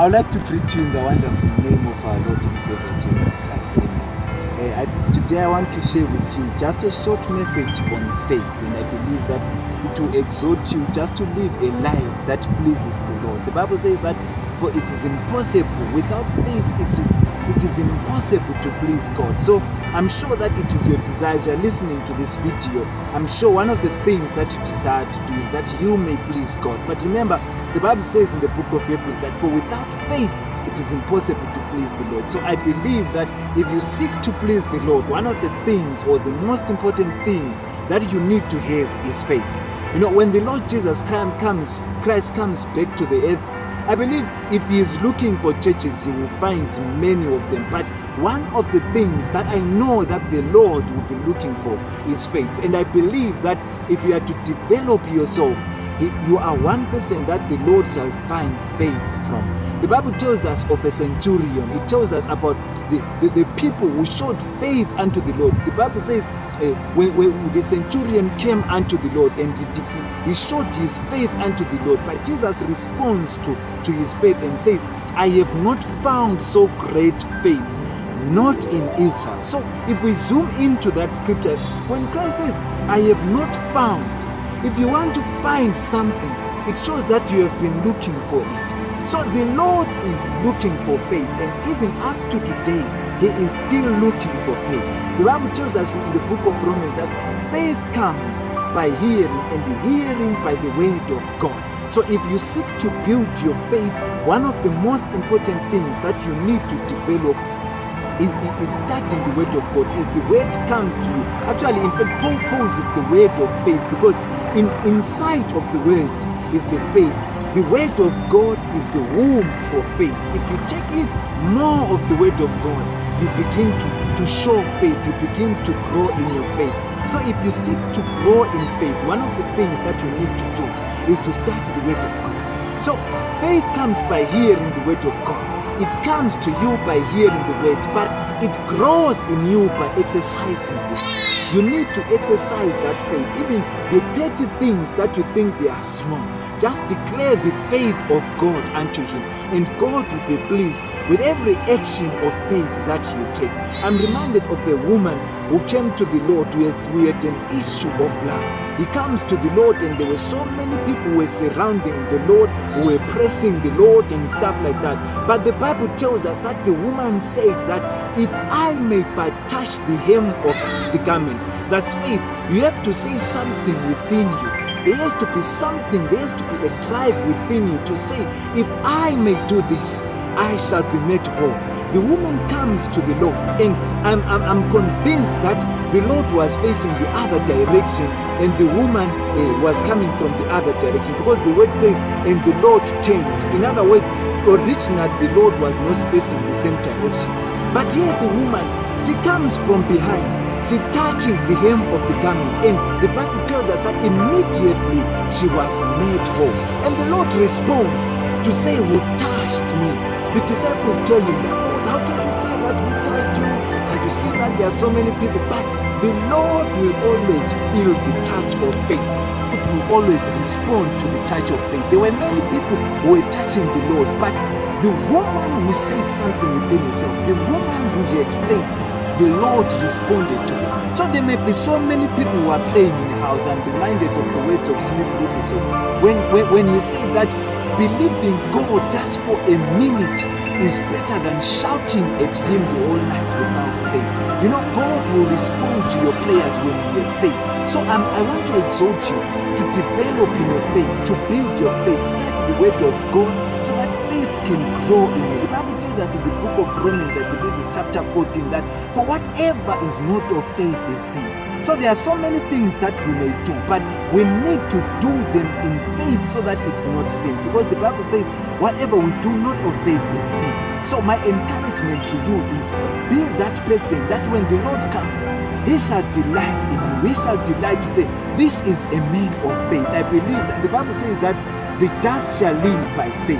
I would like to greet you in the wonderful name of our Lord and Savior Jesus Christ. Amen. Today I want to share with you just a short message on faith, and I believe that to exhort you just to live a life that pleases the Lord. The Bible says that for it is impossible, without faith it is impossible to please God. So I'm sure that it is your desire, as you're listening to this video, I'm sure one of the things that you desire to do is that you may please God. But remember, the Bible says in the book of Hebrews that for without faith it is impossible to please the Lord. So I believe that if you seek to please the Lord, one of the things, or the most important thing that you need to have is faith. You know, when the Lord Jesus Christ comes back to the earth, I believe if he is looking for churches, he will find many of them. But one of the things that I know that the Lord will be looking for is faith. And I believe that if you are to develop yourself, you are one person that the Lord shall find faith from. The Bible tells us of a centurion. It tells us about the people who showed faith unto the Lord. The Bible says when the centurion came unto the Lord and he showed his faith unto the Lord. But Jesus responds to his faith and says, I have not found so great faith, not in Israel. So if we zoom into that scripture, when Christ says, I have not found, if you want to find something, it shows that you have been looking for it. So the Lord is looking for faith, and even up to today, he is still looking for faith. The Bible tells us in the book of Romans that faith comes by hearing, and hearing by the word of God. So if you seek to build your faith, one of the most important things that you need to develop is starting the word of God. As the word comes to you, actually, in fact, Paul calls it the word of faith, because inside of the word is the faith. The word of God is the womb for faith. If you take in more of the word of God, you begin to show faith, you begin to grow in your faith. So if you seek to grow in faith, one of the things that you need to do is to start the word of God. So faith comes by hearing the word of God. It comes to you by hearing the word, but it grows in you by exercising it. You need to exercise that faith. Even the petty things that you think they are small, just declare the faith of God unto him, and God will be pleased with every action of faith that you take. I'm reminded of a woman who came to the Lord who had an issue of blood. He comes to the Lord, and there were so many people who were surrounding the Lord, who were pressing the Lord and stuff like that. But the Bible tells us that the woman said that if I may but touch the hem of the garment, that's faith. You have to say something within you. There has to be something, there has to be a drive within you to say, if I may do this, I shall be made whole. The woman comes to the Lord, and I'm convinced that the Lord was facing the other direction, and the woman was coming from the other direction, because the word says, and the Lord turned. In other words, originally the Lord was not facing the same direction. But here's the woman, she comes from behind. She touches the hem of the garment, and the Bible tells us that immediately she was made whole. And the Lord responds to say, who touched me? The disciples tell him that, Lord, how can you say that, who touched you? And you see that there are so many people, but the Lord will always feel the touch of faith. It will always respond to the touch of faith. There were many people who were touching the Lord, but the woman who said something within herself, the woman who had faith, the Lord responded to it. So there may be so many people who are praying in the house. I'm reminded of the words of Smith Wigglesworth. When you say that believing God just for a minute is better than shouting at him the whole night without faith. You know, God will respond to your prayers when you have faith. So I want to exhort you to develop in your faith, to build your faith, study the word of God, so that faith can grow in you. The Bible tells us in the book of Romans, I believe it's chapter 14, that for whatever is not of faith is sin. So there are so many things that we may do, but we need to do them in faith so that it's not sin. Because the Bible says, whatever we do not of faith is sin. So my encouragement to you is, be that person that when the Lord comes, he shall delight in you. He shall delight to say, this is a man of faith. I believe that the Bible says that the just shall live by faith.